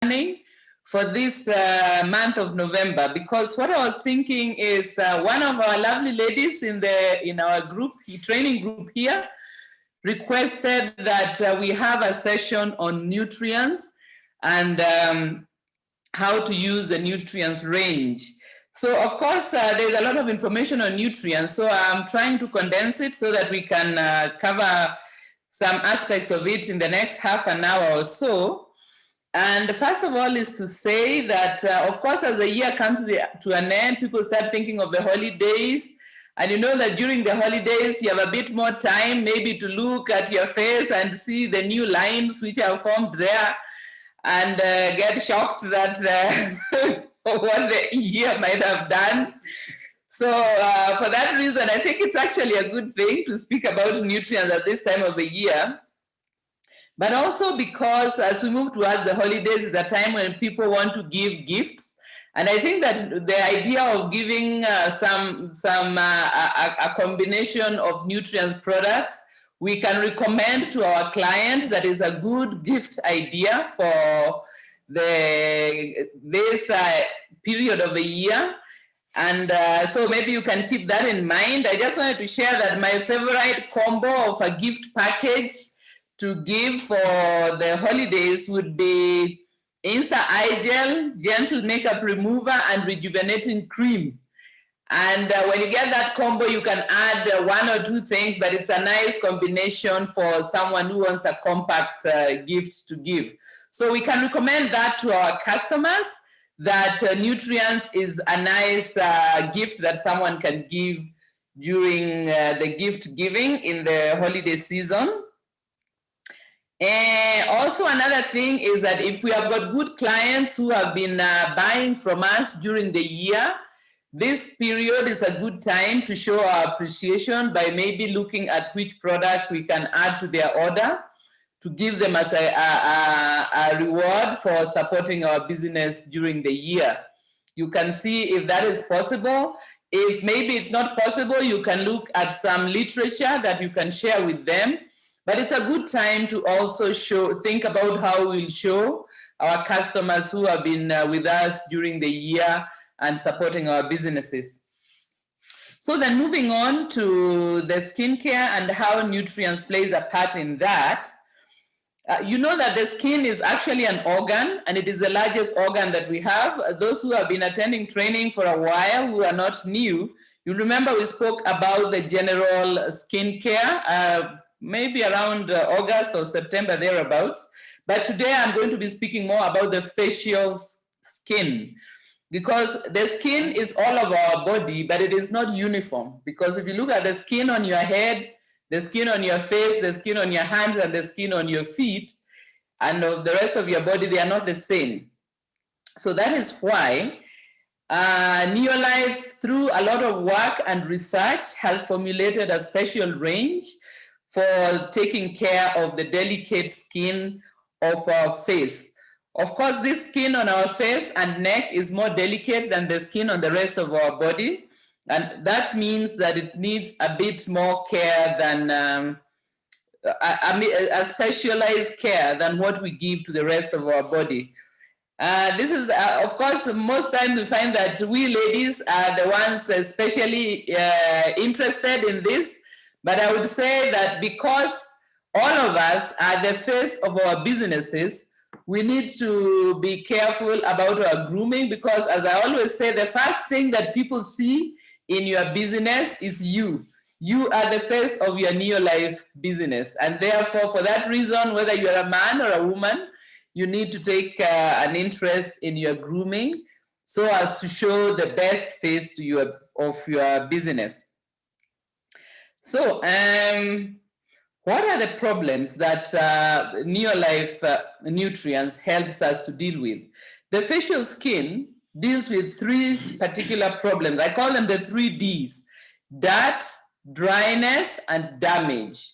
planning for this month of November, because what I was thinking is one of our lovely ladies in our group, training group here, requested that we have a session on nutrients and how to use the nutrients range. So of course, there's a lot of information on nutrients, so I'm trying to condense it so that we can cover some aspects of it in the next half an hour or so. And first of all is to say that, of course, as the year comes to an end, people start thinking of the holidays. And you know that during the holidays, you have a bit more time maybe to look at your face and see the new lines which are formed there and get shocked that what the year might have done. So for that reason, I think it's actually a good thing to speak about nutrients at this time of the year. But also because as we move towards the holidays, is a time when people want to give gifts. And I think that the idea of giving a combination of nutrients products, we can recommend to our clients that is a good gift idea for this period of the year. And so maybe you can keep that in mind. I just wanted to share that my favorite combo of a gift package to give for the holidays would be Insta Eye Gel, Gentle Makeup Remover, and Rejuvenating Cream. And when you get that combo, you can add one or two things, but it's a nice combination for someone who wants a compact gift to give. So we can recommend that to our customers, that nutrients is a nice gift that someone can give during the gift giving in the holiday season. And also another thing is that if we have got good clients who have been buying from us during the year, this period is a good time to show our appreciation by maybe looking at which product we can add to their order to give them as a reward for supporting our business during the year. You can see if that is possible. If maybe it's not possible, you can look at some literature that you can share with them. But it's a good time to also think about how we'll show our customers who have been with us during the year and supporting our businesses. So then moving on to the skincare and how nutrients plays a part in that. You know that the skin is actually an organ, and it is the largest organ that we have. Those who have been attending training for a while, who are not new, you remember we spoke about the general skincare, maybe around August or September, thereabouts. But today I'm going to be speaking more about the facial skin, because the skin is all of our body, but it is not uniform. Because if you look at the skin on your head, the skin on your face, the skin on your hands, and the skin on your feet, and of the rest of your body, they are not the same. So that is why Neolife, through a lot of work and research, has formulated a special range for taking care of the delicate skin of our face. Of course, this skin on our face and neck is more delicate than the skin on the rest of our body. And that means that it needs a bit more care than a specialized care than what we give to the rest of our body. This is, of course, most times we find that we ladies are the ones especially interested in this. But I would say that because all of us are the face of our businesses, we need to be careful about our grooming, because as I always say, the first thing that people see in your business is you. You are the face of your Neolife business. And therefore, for that reason, whether you're a man or a woman, you need to take an interest in your grooming so as to show the best face to of your business. So, what are the problems that Neolife nutrients helps us to deal with? The facial skin deals with three particular problems. I call them the 3Ds: dirt, dryness, and damage.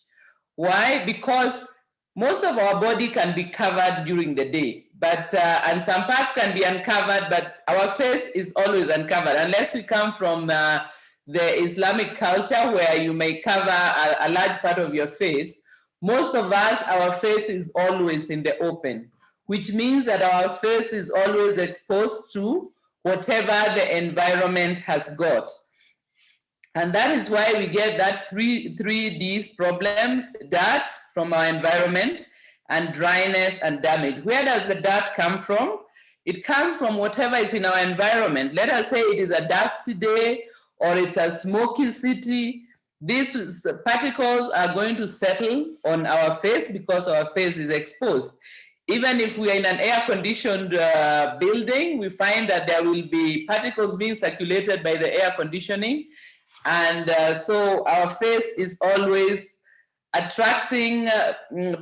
Why? Because most of our body can be covered during the day, but and some parts can be uncovered, but our face is always uncovered, unless we come from the Islamic culture where you may cover a large part of your face. Most of us, our face is always in the open. which means that our face is always exposed to whatever the environment has got. And that is why we get that three Ds problem: dirt from our environment, and dryness and damage. Where does the dirt come from? It comes from whatever is in our environment. Let us say it is a dusty day or it's a smoky city. These particles are going to settle on our face because our face is exposed. Even if we are in an air-conditioned building, we find that there will be particles being circulated by the air conditioning. And so our face is always attracting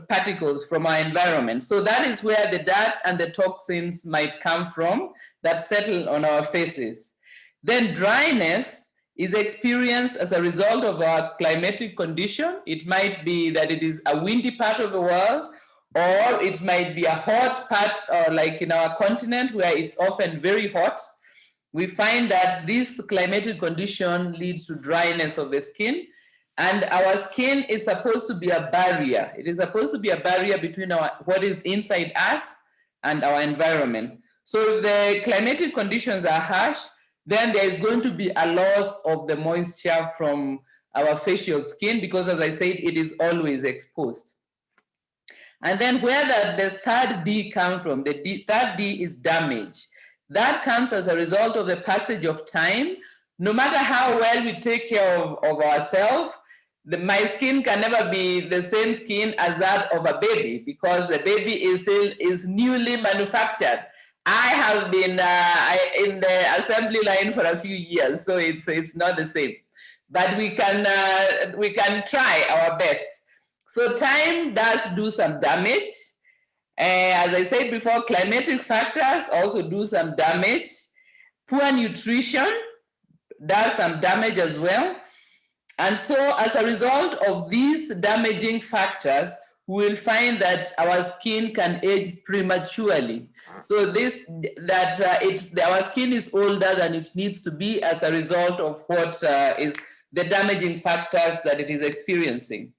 particles from our environment. So that is where the dirt and the toxins might come from that settle on our faces. Then dryness is experienced as a result of our climatic condition. It might be that it is a windy part of the world, or it might be a hot part, like in our continent where it's often very hot. We find that this climatic condition leads to dryness of the skin. And our skin is supposed to be a barrier. It is supposed to be a barrier between what is inside us and our environment. So if the climatic conditions are harsh, then there is going to be a loss of the moisture from our facial skin because, as I said, it is always exposed. And then where does the third D come from? The third D is damage. That comes as a result of the passage of time. No matter how well we take care of ourselves, my skin can never be the same skin as that of a baby because the baby is newly manufactured. I have been in the assembly line for a few years, so it's not the same. But we can try our best. So time does do some damage. As I said before, climatic factors also do some damage. Poor nutrition does some damage as well. And so as a result of these damaging factors, we will find that our skin can age prematurely. So our skin is older than it needs to be as a result of what is the damaging factors that it is experiencing.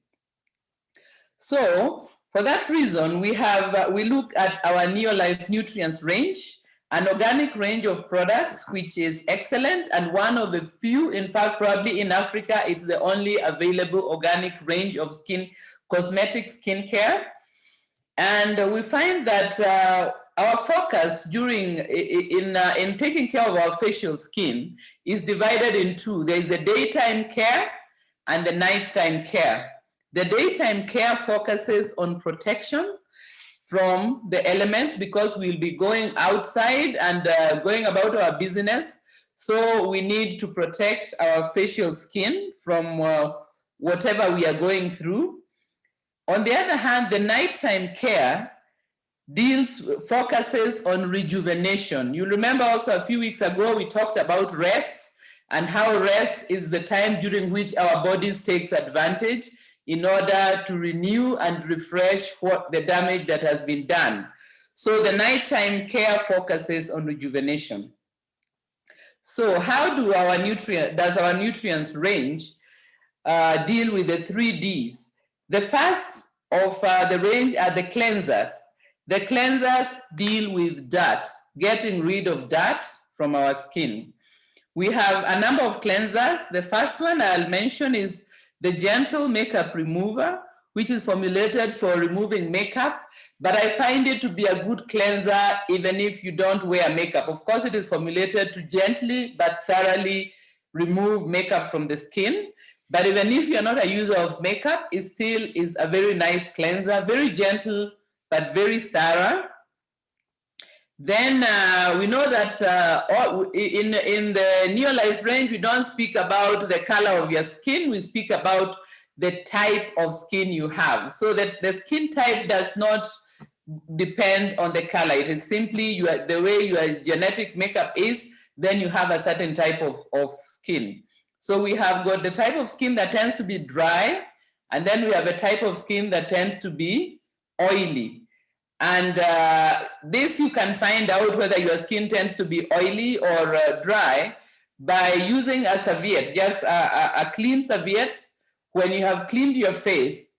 So for that reason, we look at our Neolife nutrients range, an organic range of products, which is excellent, and one of the few, in fact, probably in Africa, it's the only available organic range of cosmetic skincare. And we find that our focus in taking care of our facial skin is divided in two. There is the daytime care and the nighttime care. The daytime care focuses on protection from the elements because we'll be going outside and going about our business. So we need to protect our facial skin from whatever we are going through. On the other hand, the nighttime care focuses on rejuvenation. You remember also a few weeks ago, we talked about rest and how rest is the time during which our bodies takes advantage in order to renew and refresh the damage that has been done. So the nighttime care focuses on rejuvenation. So how does our nutrients range deal with the 3 Ds? The first of the range are the cleansers. The cleansers deal with dirt, getting rid of dirt from our skin. We have a number of cleansers. The first one I'll mention is the gentle makeup remover, which is formulated for removing makeup, but I find it to be a good cleanser even if you don't wear makeup. Of course, it is formulated to gently but thoroughly remove makeup from the skin. But even if you're not a user of makeup, it still is a very nice cleanser, very gentle, but very thorough. Then we know that in the Neolife range, we don't speak about the color of your skin. We speak about the type of skin you have. So that the skin type does not depend on the color. It is simply the way your genetic makeup is, then you have a certain type of skin. So we have got the type of skin that tends to be dry, and then we have a type of skin that tends to be oily. And this you can find out whether your skin tends to be oily or dry by using a serviette, just a clean serviette. When you have cleaned your face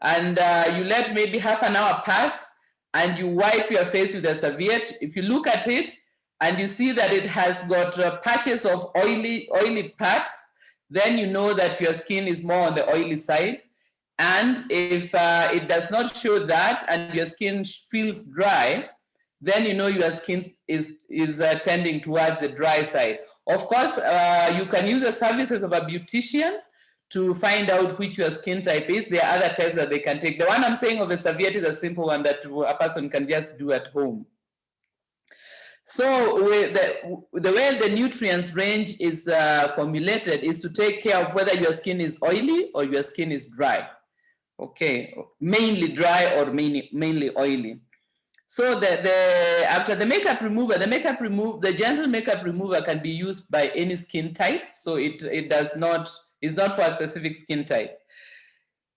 and you let maybe half an hour pass, and you wipe your face with a serviette, if you look at it and you see that it has got patches of oily parts, then you know that your skin is more on the oily side. And if it does not show that and your skin feels dry, then you know your skin is tending towards the dry side. Of course, you can use the services of a beautician to find out which your skin type is. There are other tests that they can take. The one I'm saying of a serviette is a simple one that a person can just do at home. So the way the nutrients range is formulated is to take care of whether your skin is oily or your skin is dry. Okay, mainly dry or mainly oily. So after the makeup remover, the gentle makeup remover can be used by any skin type. So it is not for a specific skin type.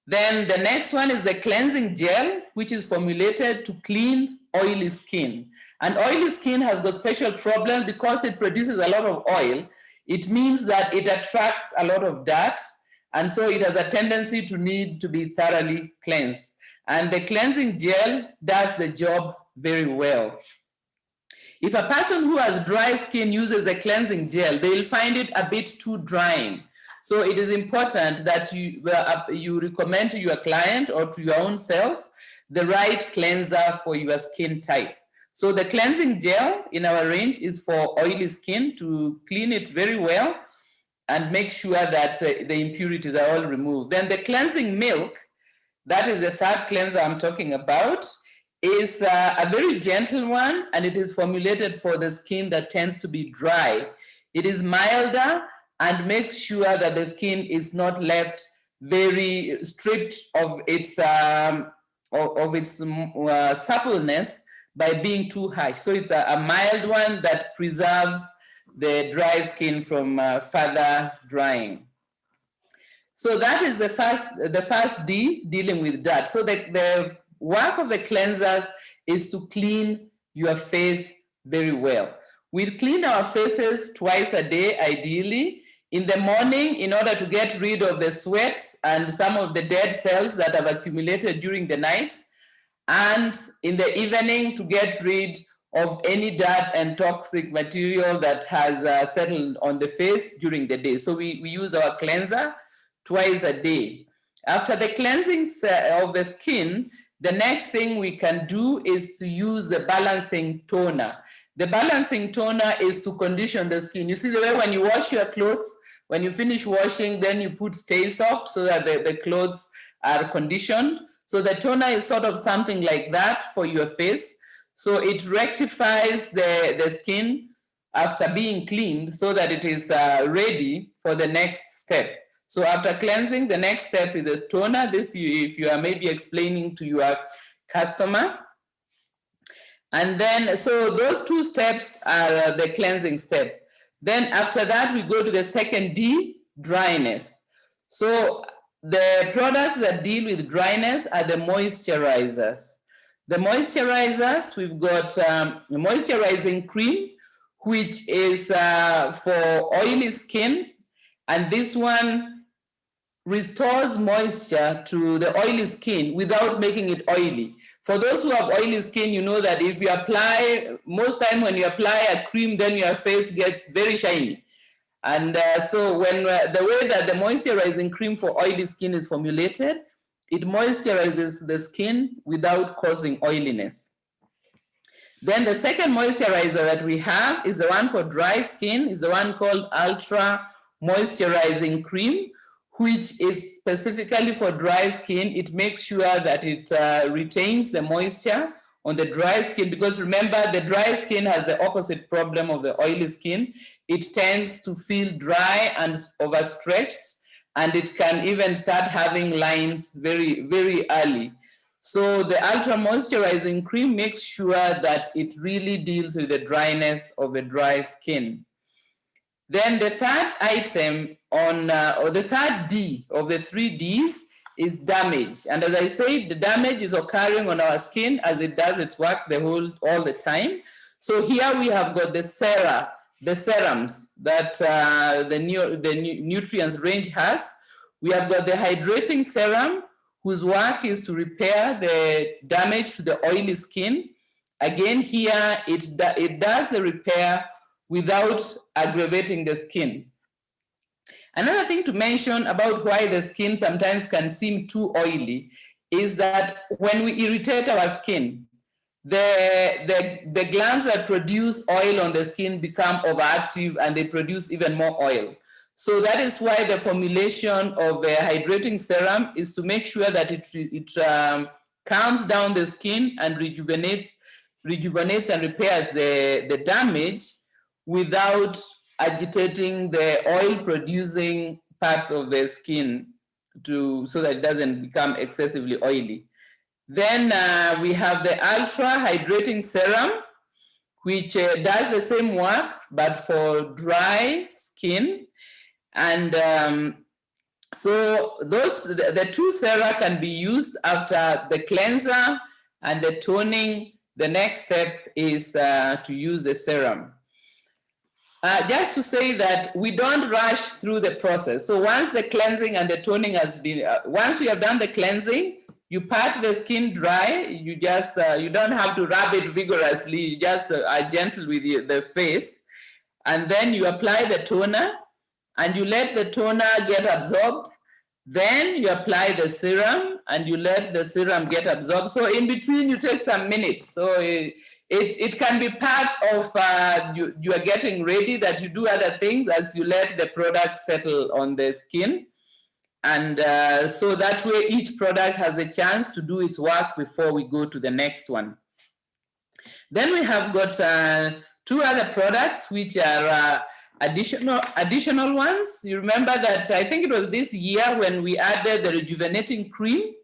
Then the next one is the cleansing gel, which is formulated to clean oily skin. And oily skin has got special problems because it produces a lot of oil. It means that it attracts a lot of dirt, and so it has a tendency to need to be thoroughly cleansed. And the cleansing gel does the job very well. If a person who has dry skin uses the cleansing gel, they'll find it a bit too drying. So it is important that you recommend to your client or to your own self the right cleanser for your skin type. So the cleansing gel in our range is for oily skin to clean it very well and make sure that the impurities are all removed. Then the cleansing milk, that is the third cleanser I'm talking about, is a very gentle one, and it is formulated for the skin that tends to be dry. It is milder and makes sure that the skin is not left very stripped of its suppleness by being too harsh. So it's a mild one that preserves the dry skin from further drying. So that is the first D, dealing with dirt. So the work of the cleansers is to clean your face very well. We clean our faces twice a day, ideally. In the morning, in order to get rid of the sweat and some of the dead cells that have accumulated during the night, and in the evening to get rid of any dirt and toxic material that has settled on the face during the day. So we use our cleanser twice a day. After the cleansing of the skin, the next thing we can do is to use the balancing toner. The balancing toner is to condition the skin. You see the way when you wash your clothes, when you finish washing, then you put Stay Soft so that the clothes are conditioned. So the toner is sort of something like that for your face. So it rectifies the skin after being cleaned so that it is ready for the next step. So after cleansing, the next step is the toner. This, if you are maybe explaining to your customer. And then, so those two steps are the cleansing step. Then after that, we go to the second D, dryness. So the products that deal with dryness are the moisturizers. The moisturizers, we've got a moisturizing cream, which is for oily skin. And this one restores moisture to the oily skin without making it oily. For those who have oily skin, you know that if you apply, most time when you apply a cream, then your face gets very shiny. And so when the way that the moisturizing cream for oily skin is formulated, it moisturizes the skin without causing oiliness. Then the second moisturizer that we have is the one for dry skin, is the one called Ultra Moisturizing Cream, which is specifically for dry skin. It makes sure that it retains the moisture on the dry skin, because remember, the dry skin has the opposite problem of the oily skin. It tends to feel dry and overstretched, and it can even start having lines very, very early. So the Ultra Moisturizing Cream makes sure that it really deals with the dryness of the dry skin. Then the third item or the third D of the 3 Ds is damage. And as I said, the damage is occurring on our skin as it does its work all the time. So here we have got the serums that the nutrients range has. We have got the hydrating serum, whose work is to repair the damage to the oily skin. Again, here it does the repair without aggravating the skin. Another thing to mention about why the skin sometimes can seem too oily is that when we irritate our skin, the glands that produce oil on the skin become overactive and they produce even more oil. So that is why the formulation of a hydrating serum is to make sure that it calms down the skin and rejuvenates and repairs the damage without agitating the oil producing parts of the skin so that it doesn't become excessively oily. Then we have the ultra hydrating serum, which does the same work but for dry skin. And so the two sera can be used after the cleanser and the toning. The next step is to use the serum. Just to say that we don't rush through the process. So once the cleansing and the toning has been, once we have done the cleansing, you pat the skin dry. You just, you don't have to rub it vigorously. You just are gentle with the face. And then you apply the toner and you let the toner get absorbed. Then you apply the serum and you let the serum get absorbed. So in between you take some minutes. So it can be part of you are getting ready, that you do other things as you let the product settle on the skin. And so that way each product has a chance to do its work before we go to the next one. Then we have got two other products which are additional ones. You remember that I think it was this year when we added the rejuvenating cream,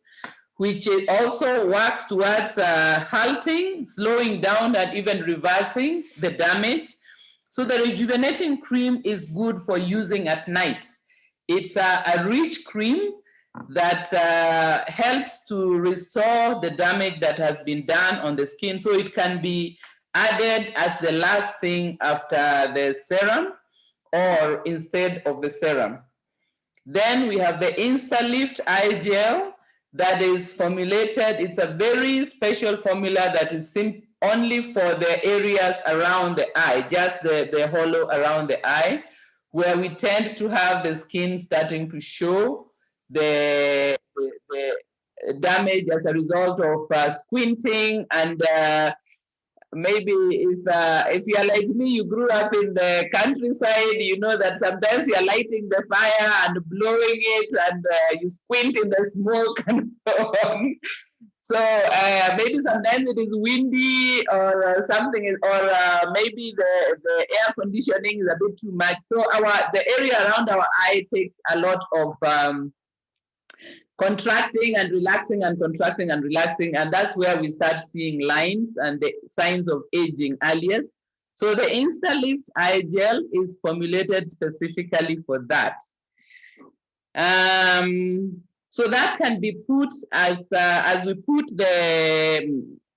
which also works towards halting, slowing down, and even reversing the damage. So the rejuvenating cream is good for using at night. It's a rich cream that helps to restore the damage that has been done on the skin. So it can be added as the last thing after the serum or instead of the serum. Then we have the InstaLift Eye Gel that is formulated. It's a very special formula that is only for the areas around the eye, just the hollow around the eye, where we tend to have the skin starting to show the damage as a result of squinting. And maybe if you are like me, you grew up in the countryside, you know that sometimes you are lighting the fire and blowing it and you squint in the smoke and so on. So maybe sometimes it is windy or something, or maybe the air conditioning is a bit too much. So the area around our eye takes a lot of contracting and relaxing and contracting and relaxing, and that's where we start seeing lines and the signs of aging earliest. So the InstaLift Eye Gel is formulated specifically for that. So that can be put as we put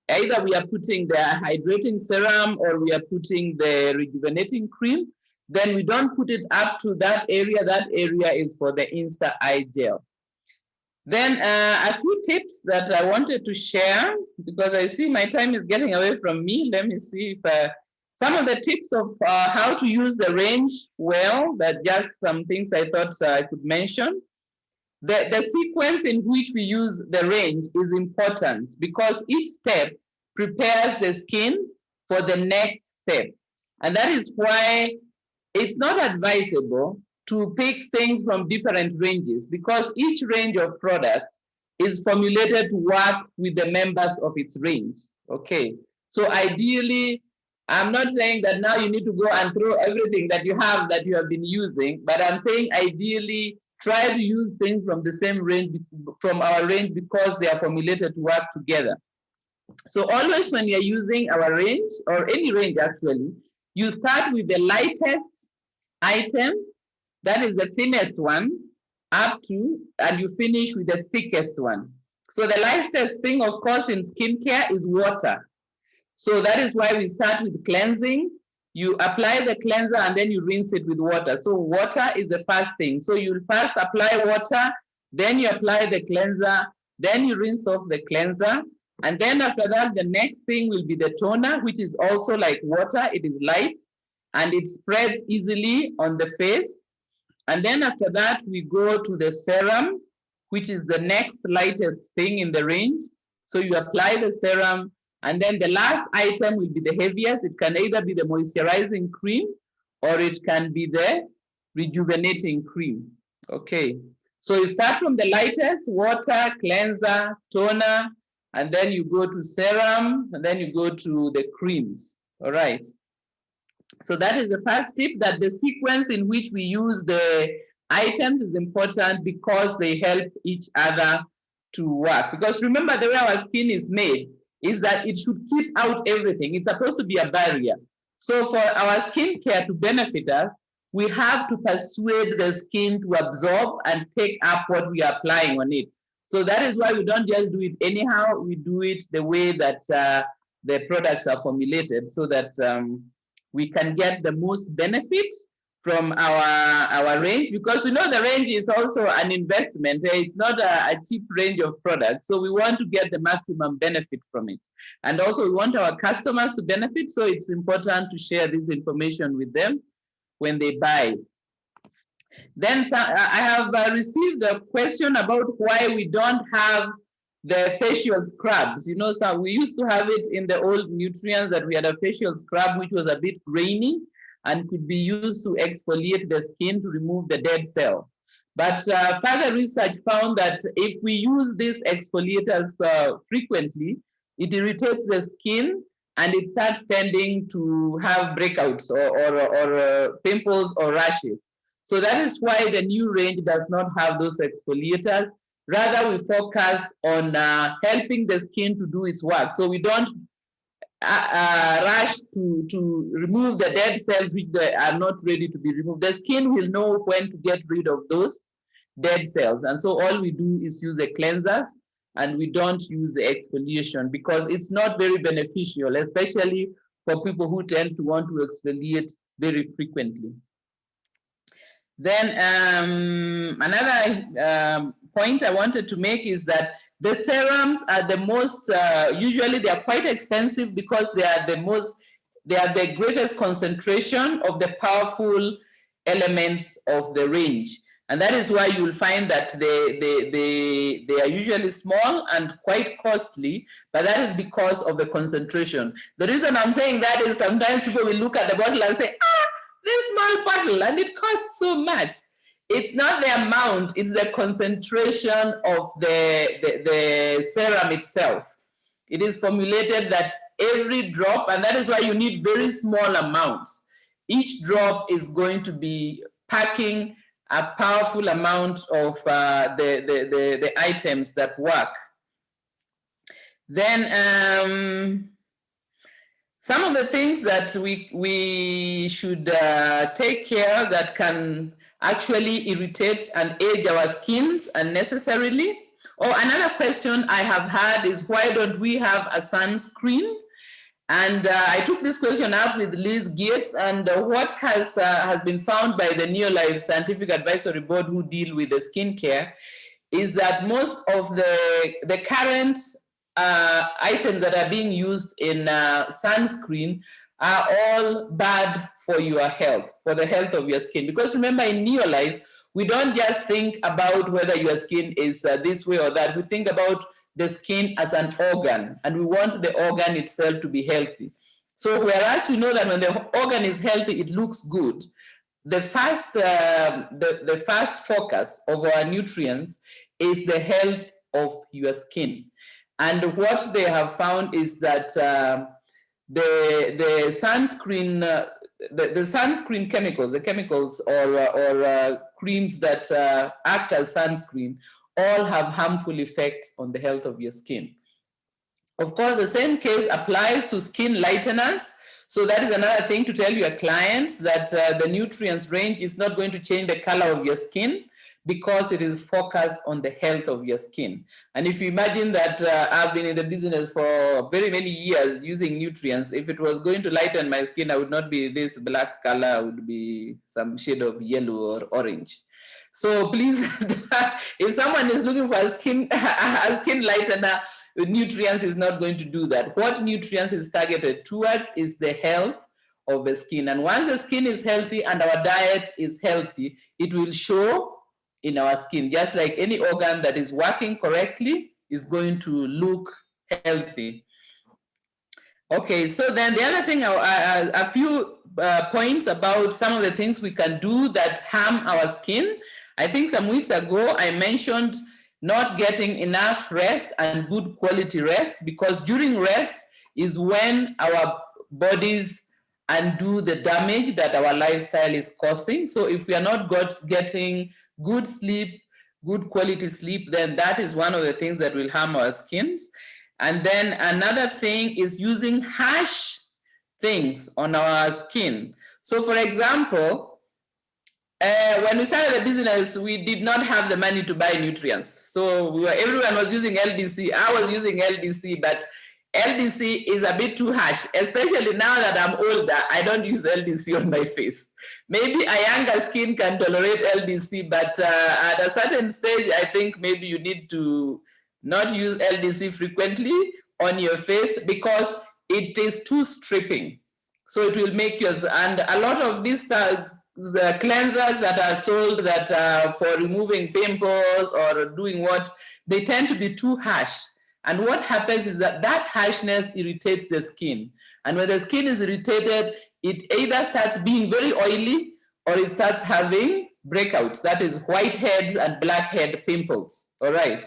either we are putting the hydrating serum or we are putting the rejuvenating cream, then we don't put it up to that area. That area is for the Insta Eye Gel. Then a few tips that I wanted to share, because I see my time is getting away from me. Let me see if some of the tips of how to use the range well, that just some things I thought I could mention. The sequence in which we use the range is important because each step prepares the skin for the next step. And that is why it's not advisable to pick things from different ranges, because each range of products is formulated to work with the members of its range. Okay, so ideally, I'm not saying that now you need to go and throw everything that you have been using, but I'm saying ideally try to use things from the same range, from our range, because they are formulated to work together. So always when you're using our range, or any range actually, you start with the lightest item, that is the thinnest one, up to, and you finish with the thickest one. So the lightest thing, of course, in skincare is water. So that is why we start with cleansing. You apply the cleanser and then you rinse it with water. So water is the first thing. So you'll first apply water, then you apply the cleanser, Then you rinse off the cleanser. And then after that, the next thing will be the toner, which is also like water. It is light and it spreads easily on the face. And then after that, we go to the serum, which is the next lightest thing in the range. So you apply the serum, and then the last item will be the heaviest. It can either be the moisturizing cream or it can be the rejuvenating cream. Okay. So you start from the lightest, water, cleanser, toner, and then you go to serum, and then you go to the creams. All right. So that is the first tip, that the sequence in which we use the items is important because they help each other to work. Because remember, the way our skin is made is that it should keep out everything. It's supposed to be a barrier. So for our skincare to benefit us, we have to persuade the skin to absorb and take up what we are applying on it. So that is why we don't just do it anyhow. We do it the way that the products are formulated, so that we can get the most benefit from our range, because we know the range is also an investment. It's not a cheap range of products. So we want to get the maximum benefit from it. And also we want our customers to benefit. So it's important to share this information with them when they buy it. Then I have received a question about why we don't have the facial scrubs. You know, so we used to have it in the old nutrients, that we had a facial scrub which was a bit grainy and could be used to exfoliate the skin to remove the dead cell. But further research found that if we use these exfoliators frequently, it irritates the skin and it starts tending to have breakouts or pimples or rashes. So that is why the new range does not have those exfoliators. Rather, we focus on helping the skin to do its work. So we don't rush to remove the dead cells which they are not ready to be removed. The skin will know when to get rid of those dead cells. And so all we do is use the cleansers, and we don't use the exfoliation because it's not very beneficial, especially for people who tend to want to exfoliate very frequently. Then another point I wanted to make is that the serums are the most, usually they are quite expensive because they are the greatest concentration of the powerful elements of the range. And that is why you'll find that they are usually small and quite costly, but that is because of the concentration. The reason I'm saying that is sometimes people will look at the bottle and say, this small bottle, and it costs so much. It's not the amount, it's the concentration of the serum itself. It is formulated that every drop, and that is why you need very small amounts. Each drop is going to be packing a powerful amount of the items that work. Then some of the things that we should take care that can actually irritate and age our skins unnecessarily. Oh, another question I have had is, why don't we have a sunscreen? And I took this question up with Liz Gates, and what has been found by the Neolife Scientific Advisory Board, who deal with the skincare, is that most of the current items that are being used in sunscreen are all bad for your health, for the health of your skin. Because remember, in Neolife, we don't just think about whether your skin is this way or that. We think about the skin as an organ, and we want the organ itself to be healthy. So whereas we know that when the organ is healthy, it looks good, the first focus of our nutrients is the health of your skin. And what they have found is that the sunscreen, the sunscreen chemicals, the chemicals or creams that act as sunscreen, all have harmful effects on the health of your skin. Of course, the same case applies to skin lighteners. So that is another thing to tell your clients, that the nutrients range is not going to change the color of your skin, because it is focused on the health of your skin. And if you imagine that I've been in the business for very many years using nutrients, if it was going to lighten my skin, I would not be this black color, I would be some shade of yellow or orange. So please, if someone is looking for a skin lightener, nutrients is not going to do that. What nutrients is targeted towards is the health of the skin. And once the skin is healthy and our diet is healthy, it will show in our skin. Just like any organ that is working correctly is going to look healthy. Okay, so then the other thing, a few points about some of the things we can do that harm our skin. I think some weeks ago I mentioned not getting enough rest and good quality rest, because during rest is when our bodies undo the damage that our lifestyle is causing. So if we are not getting good sleep, good quality sleep, then that is one of the things that will harm our skins. And then another thing is using harsh things on our skin. So for example, when we started the business, we did not have the money to buy nutrients. So everyone was using LDC. I was using LDC, but LDC is a bit too harsh, especially now that I'm older. I don't use LDC on my face. Maybe a younger skin can tolerate LDC, but at a certain stage, I think maybe you need to not use LDC frequently on your face because it is too stripping. So it will make yours, and a lot of these the cleansers that are sold that are for removing pimples or doing what, they tend to be too harsh. And what happens is that harshness irritates the skin. And when the skin is irritated, it either starts being very oily or it starts having breakouts. That is whiteheads and blackhead pimples. All right.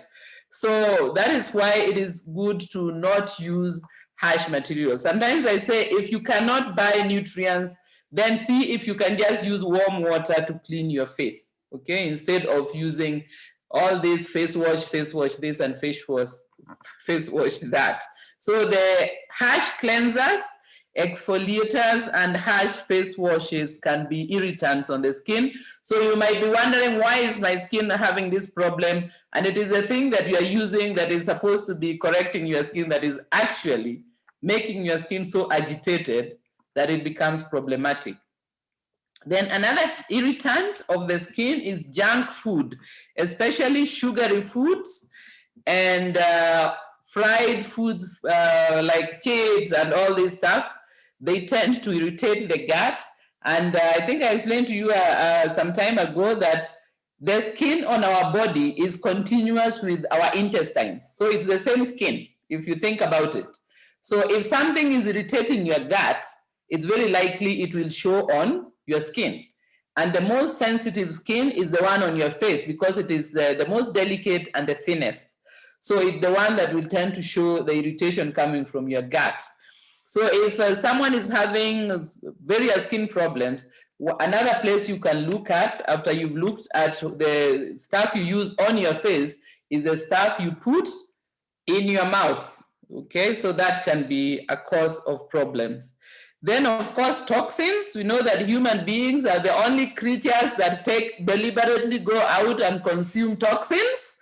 So that is why it is good to not use harsh materials. Sometimes I say, if you cannot buy nutrients, then see if you can just use warm water to clean your face, okay? Instead of using all this face wash this, and face wash that. So the harsh cleansers, exfoliators, and harsh face washes can be irritants on the skin. So you might be wondering, why is my skin having this problem? And it is a thing that you are using that is supposed to be correcting your skin that is actually making your skin so agitated that it becomes problematic. Then another irritant of the skin is junk food, especially sugary foods and fried foods like chips and all this stuff. They tend to irritate the gut. And I think I explained to you some time ago that the skin on our body is continuous with our intestines. So it's the same skin, if you think about it. So if something is irritating your gut, it's very likely it will show on your skin. And the most sensitive skin is the one on your face because it is the most delicate and the thinnest. So it's the one that will tend to show the irritation coming from your gut. So if someone is having various skin problems, another place you can look at after you've looked at the stuff you use on your face is the stuff you put in your mouth. Okay, so that can be a cause of problems. Then, of course, toxins. We know that human beings are the only creatures that deliberately go out and consume toxins.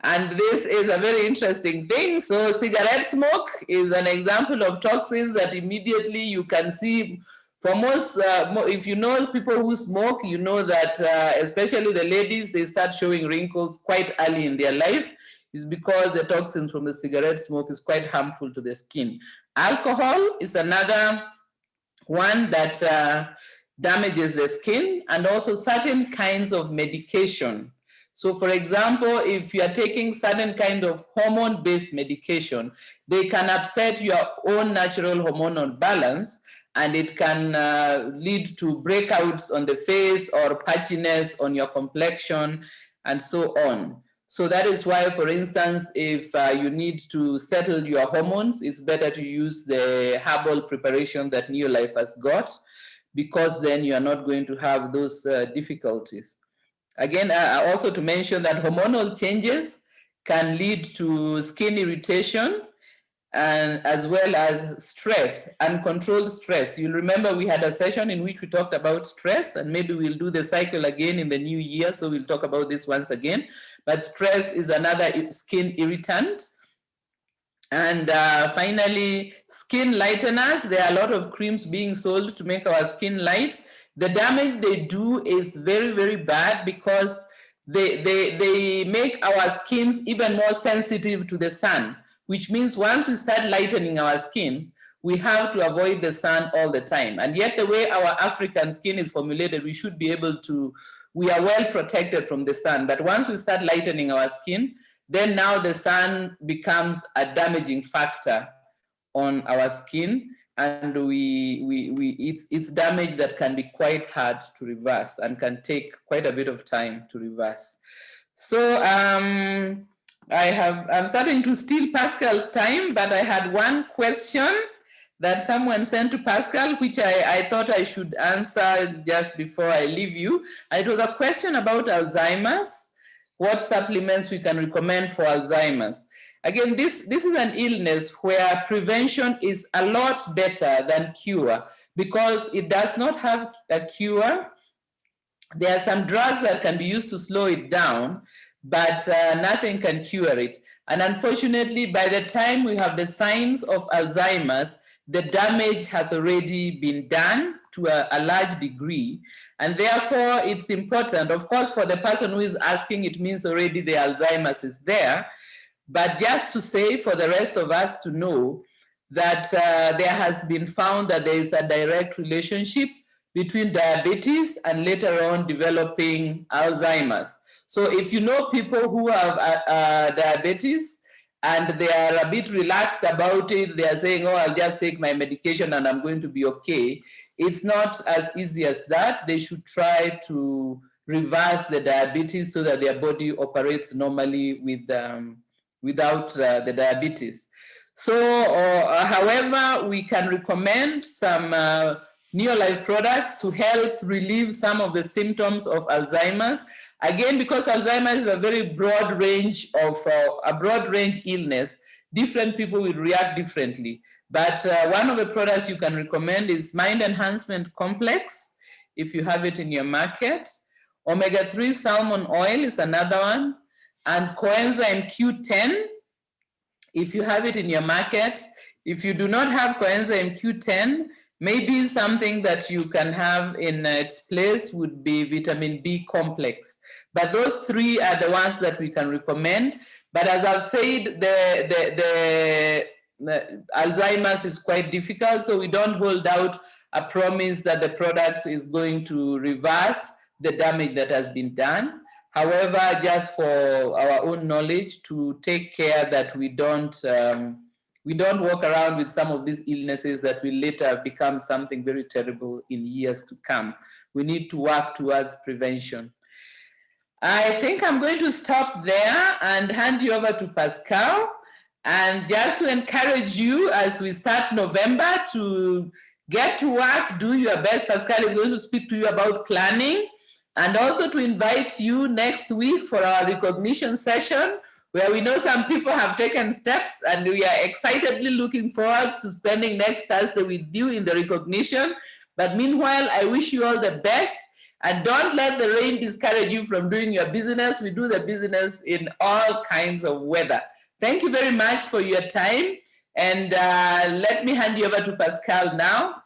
And this is a very interesting thing. So cigarette smoke is an example of toxins that immediately you can see. For most, if you know people who smoke, you know that especially the ladies, they start showing wrinkles quite early in their life. Is because the toxins from the cigarette smoke is quite harmful to the skin. Alcohol is another one that damages the skin, and also certain kinds of medication. So for example, if you are taking certain kind of hormone-based medication, they can upset your own natural hormonal balance, and it can lead to breakouts on the face or patchiness on your complexion and so on. So that is why, for instance, if you need to settle your hormones, it's better to use the herbal preparation that Neolife has got, because then you are not going to have those difficulties. Again, also to mention that hormonal changes can lead to skin irritation, and as well as stress, uncontrolled stress. You'll remember we had a session in which we talked about stress, and maybe we'll do the cycle again in the new year, so we'll talk about this once again. But stress is another skin irritant. And finally, skin lighteners. There are a lot of creams being sold to make our skin light. The damage they do is very, very bad, because they make our skins even more sensitive to the sun, which means once we start lightening our skins, we have to avoid the sun all the time. And yet the way our African skin is formulated, we should be able to, we are well protected from the sun. But once we start lightening our skin, then now the sun becomes a damaging factor on our skin, and it's damage that can be quite hard to reverse and can take quite a bit of time to reverse. So I'm starting to steal Pascal's time, but I had one question that someone sent to Pascal, which I thought I should answer just before I leave you. And it was a question about Alzheimer's, what supplements we can recommend for Alzheimer's. Again, this is an illness where prevention is a lot better than cure because it does not have a cure. There are some drugs that can be used to slow it down, but nothing can cure it. And unfortunately, by the time we have the signs of Alzheimer's, the damage has already been done to a large degree. And therefore, it's important. Of course, for the person who is asking, it means already the Alzheimer's is there. But just to say for the rest of us to know that there has been found that there is a direct relationship between diabetes and later on developing Alzheimer's. So if you know people who have diabetes and they are a bit relaxed about it, they are saying, oh, I'll just take my medication and I'm going to be okay. It's not as easy as that. They should try to reverse the diabetes so that their body operates normally with without the diabetes. So, however, we can recommend some Neolife products to help relieve some of the symptoms of Alzheimer's. Again, because Alzheimer's is a very broad range of a broad range illness, different people will react differently. But one of the products you can recommend is Mind Enhancement Complex, if you have it in your market. Omega-3 salmon oil is another one. And coenzyme Q10, if you have it in your market. If you do not have coenzyme Q10, maybe something that you can have in its place would be vitamin B complex. But those three are the ones that we can recommend. But as I've said, the Alzheimer's is quite difficult, so we don't hold out a promise that the product is going to reverse the damage that has been done. However, just for our own knowledge, to take care that we don't walk around with some of these illnesses that will later become something very terrible in years to come. We need to work towards prevention. I think I'm going to stop there and hand you over to Pascal. And just to encourage you as we start November to get to work, do your best. Pascal is going to speak to you about planning. And also to invite you next week for our recognition session, where we know some people have taken steps and we are excitedly looking forward to spending next Thursday with you in the recognition. But meanwhile, I wish you all the best and don't let the rain discourage you from doing your business. We do the business in all kinds of weather. Thank you very much for your time. And let me hand you over to Pascal now